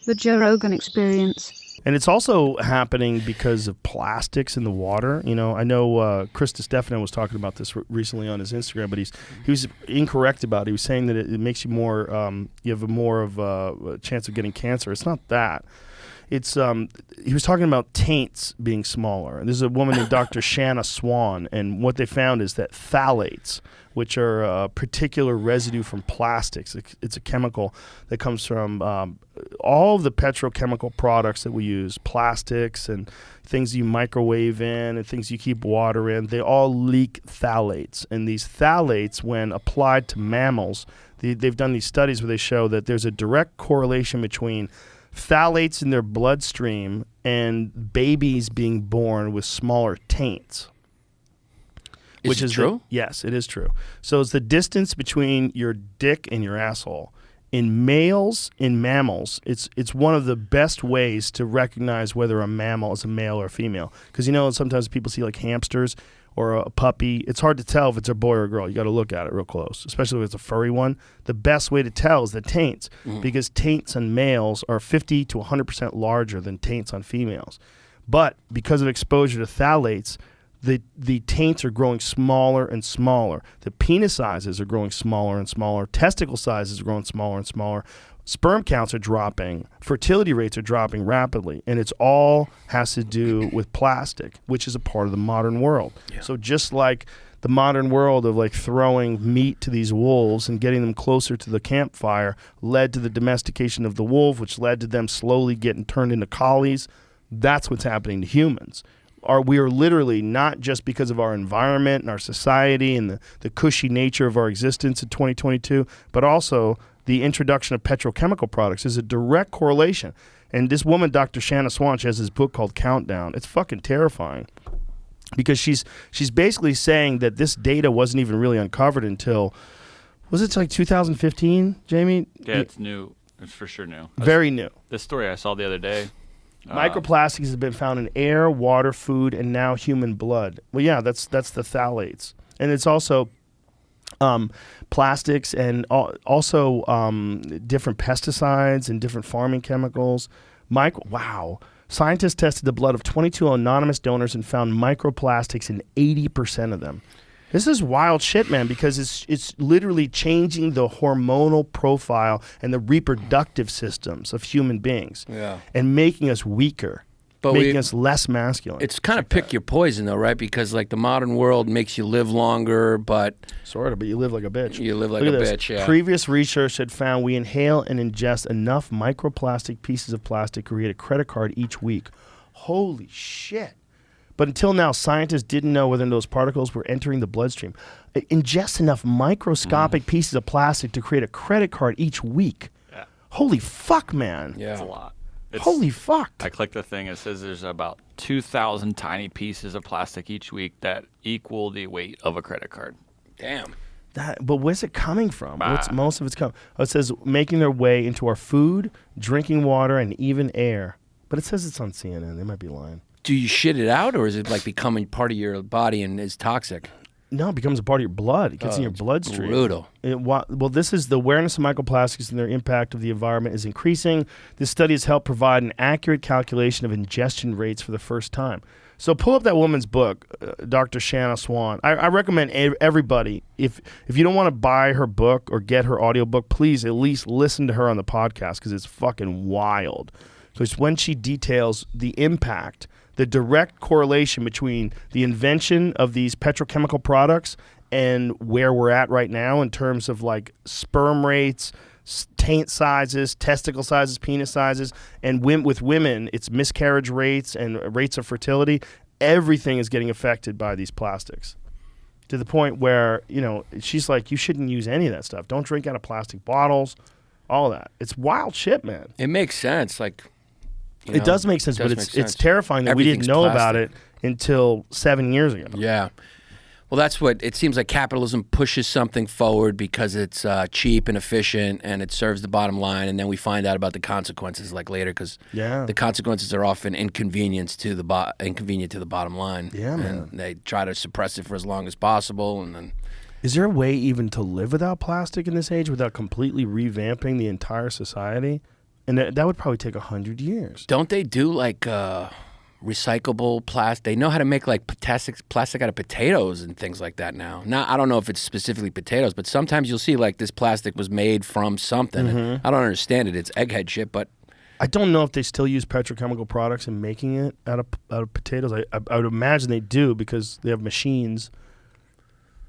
The Joe Rogan Experience. And it's also happening because of plastics in the water. You know, I know Chris DiStefano was talking about this recently on his Instagram, but he was incorrect about it. He was saying that it makes you more, you have more of a chance of getting cancer. It's not that. It's he was talking about taints being smaller. And there's a woman named Dr. Shanna Swan, and what they found is that phthalates, which are a particular residue from plastics, it's a chemical that comes from all of the petrochemical products that we use, plastics and things you microwave in and things you keep water in, they all leak phthalates. And these phthalates, when applied to mammals, they've done these studies where they show that there's a direct correlation between phthalates in their bloodstream and babies being born with smaller taints. Is it true? Yes, it is true. So it's the distance between your dick and your asshole. In males, in mammals, it's one of the best ways to recognize whether a mammal is a male or a female. Because, you know, sometimes people see like hamsters or a puppy. It's hard to tell if it's a boy or a girl. You got to look at it real close, especially if it's a furry one. The best way to tell is the taints, because taints on males are 50 to 100% larger than taints on females. But because of exposure to phthalates, the taints are growing smaller and smaller. The penis sizes are growing smaller and smaller. Testicle sizes are growing smaller and smaller. Sperm counts are dropping. Fertility rates are dropping rapidly. And it's all has to do with plastic, which is a part of the modern world. Yeah. So just like the modern world of like throwing meat to these wolves and getting them closer to the campfire led to the domestication of the wolf, which led to them slowly getting turned into collies, that's what's happening to humans. We are literally, not just because of our environment and our society and the cushy nature of our existence in 2022, but also the introduction of petrochemical products is a direct correlation. And this woman, Dr. Shanna Swan, she has this book called Countdown. It's fucking terrifying because she's basically saying that this data wasn't even really uncovered until, was it like 2015, Jamie? Yeah, it's new. It's for sure new. Very new. This story I saw the other day. Microplastics has been found in air, water, food, and now human blood. Well, yeah, that's the phthalates. And it's also plastics and also different pesticides and different farming chemicals. Wow. Scientists tested the blood of 22 anonymous donors and found microplastics in 80% of them. This is wild shit, man, because it's literally changing the hormonal profile and the reproductive systems of human beings, and making us weaker, making us less masculine. It's kind of pick your poison, though, right? Because like the modern world makes you live longer, but sort of, but you live like a bitch. You live like a bitch. Yeah. Previous research had found we inhale and ingest enough microplastic pieces of plastic to create a credit card each week. Holy shit. But until now, scientists didn't know whether those particles were entering the bloodstream. Ingest enough microscopic pieces of plastic to create a credit card each week. Yeah. Holy fuck, man. Yeah. It's a lot. Holy fuck. I clicked the thing. It says there's about 2,000 tiny pieces of plastic each week that equal the weight of a credit card. Damn. But where's it coming from? Most of it's coming. Oh, it says making their way into our food, drinking water, and even air. But it says it's on CNN. They might be lying. Do you shit it out, or is it like becoming part of your body and is toxic? No, it becomes a part of your blood. It gets in your bloodstream. Brutal. Well, this is the awareness of microplastics and their impact of the environment is increasing. This study has helped provide an accurate calculation of ingestion rates for the first time. So pull up that woman's book, Dr. Shanna Swan. I recommend everybody, if you don't want to buy her book or get her audiobook, please at least listen to her on the podcast because it's fucking wild. Because when she details the impact, the direct correlation between the invention of these petrochemical products and where we're at right now in terms of like sperm rates, taint sizes, testicle sizes, penis sizes, and with women, it's miscarriage rates and rates of fertility. Everything is getting affected by these plastics to the point where, you know, she's like, you shouldn't use any of that stuff. Don't drink out of plastic bottles, all that. It's wild shit, man. It makes sense. Like, it does make sense, but it's terrifying that we didn't know about it until 7 years ago. Yeah. Well, that's what it seems like. Capitalism pushes something forward because it's cheap and efficient and it serves the bottom line, and then we find out about the consequences like later because the consequences are often inconvenient to the bottom line. Yeah, man. And they try to suppress it for as long as possible, and then. Is there a way even to live without plastic in this age without completely revamping the entire society? And that would probably take 100 years. Don't they do like recyclable plastic? They know how to make like plastic out of potatoes and things like that now. Now, I don't know if it's specifically potatoes, but sometimes you'll see like this plastic was made from something. And I don't understand it. It's egghead shit, but I don't know if they still use petrochemical products in making it out of potatoes. I would imagine they do because they have machines.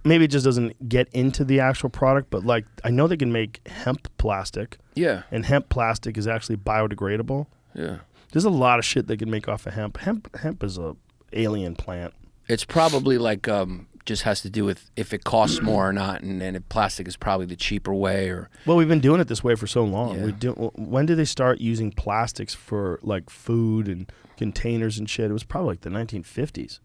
Maybe it just doesn't get into the actual product, but like I know they can make hemp plastic. Yeah. And hemp plastic is actually biodegradable. Yeah. There's a lot of shit they can make off of hemp. Hemp is a alien plant. It's probably like just has to do with if it costs more or not, and if plastic is probably the cheaper way. Or well, we've been doing it this way for so long. Yeah. When did they start using plastics for like food and containers and shit? It was probably like the 1950s.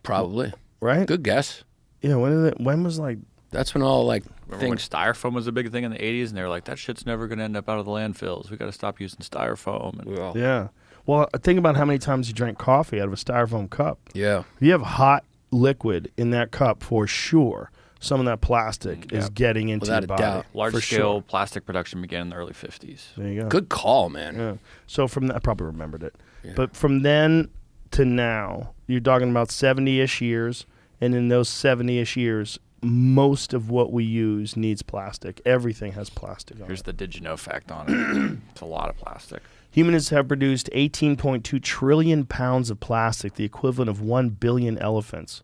Probably. Right? Good guess. Yeah, when was like... That's when all like Remember when styrofoam was a big thing in the 80s, and they were like, that shit's never going to end up out of the landfills. We got to stop using styrofoam. And Yeah. Well, think about how many times you drank coffee out of a styrofoam cup. Yeah. If you have hot liquid in that cup, for sure, some of that plastic is getting into Without your a body. doubt. Large-scale plastic production began in the early 50s. There you go. Good call, man. Yeah. So from that, I probably remembered it. Yeah. But from then to now, you're talking about 70-ish years, and in those 70-ish years, most of what we use needs plastic. Everything has plastic on Here's it. the did you know fact on it. It's a lot of plastic. Humans have produced 18.2 trillion pounds of plastic, the equivalent of 1 billion elephants.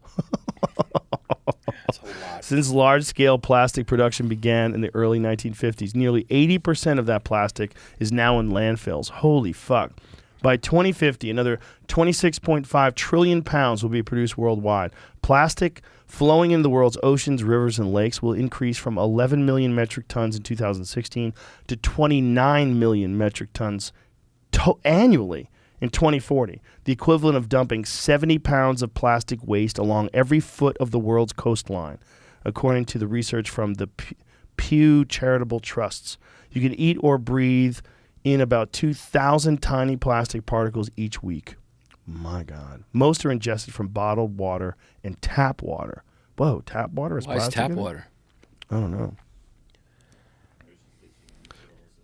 That's a lot. Since large-scale plastic production began in the early 1950s, nearly 80% of that plastic is now in landfills. Holy fuck. By 2050, another 26.5 trillion pounds will be produced worldwide. Plastic flowing in the world's oceans, rivers, and lakes will increase from 11 million metric tons in 2016 to 29 million metric tons annually in 2040, the equivalent of dumping 70 pounds of plastic waste along every foot of the world's coastline, according to the research from the Pew Charitable Trusts. You can eat or breathe in about 2,000 tiny plastic particles each week. My God. Most are ingested from bottled water and tap water. Whoa, tap water is Why is plastic tap in it? water? I don't know.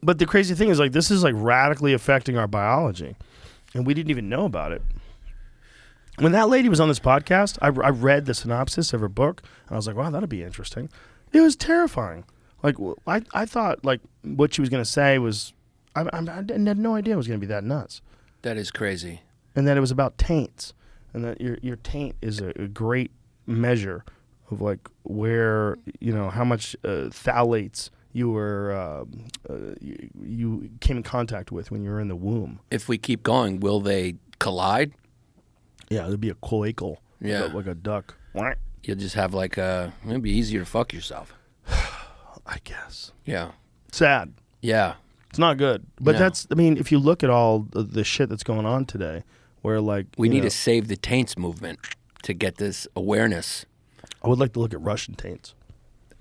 But the crazy thing is, like, this is like radically affecting our biology, and we didn't even know about it. When that lady was on this podcast, I read the synopsis of her book, and I was like, wow, that'd be interesting. It was terrifying. Like, I thought, like, what she was going to say was, I had no idea it was going to be that nuts. That is crazy. And that it was about taints, and that your taint is a great measure of, like, where, you know, how much phthalates you were you came in contact with when you were in the womb. If we keep going, will they collide? Yeah, it'd be a cloacal. Yeah. Like a duck. You'll just have like it'd be easier to fuck yourself. I guess. Yeah. Sad. Yeah. It's not good. But No. that's, I mean, if you look at all the shit that's going on today, where like... We need to save the taints movement to get this awareness. I would like to look at Russian taints.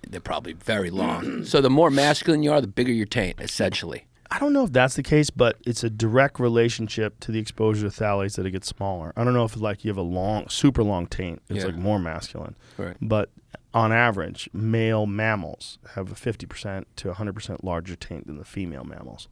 They're probably very long. So the more masculine you are, the bigger your taint, essentially. I don't know if that's the case, but it's a direct relationship to the exposure to phthalates that it gets smaller. I don't know if like you have a super long taint, it's like more masculine. Right. But on average, male mammals have a 50% to 100% larger taint than the female mammals.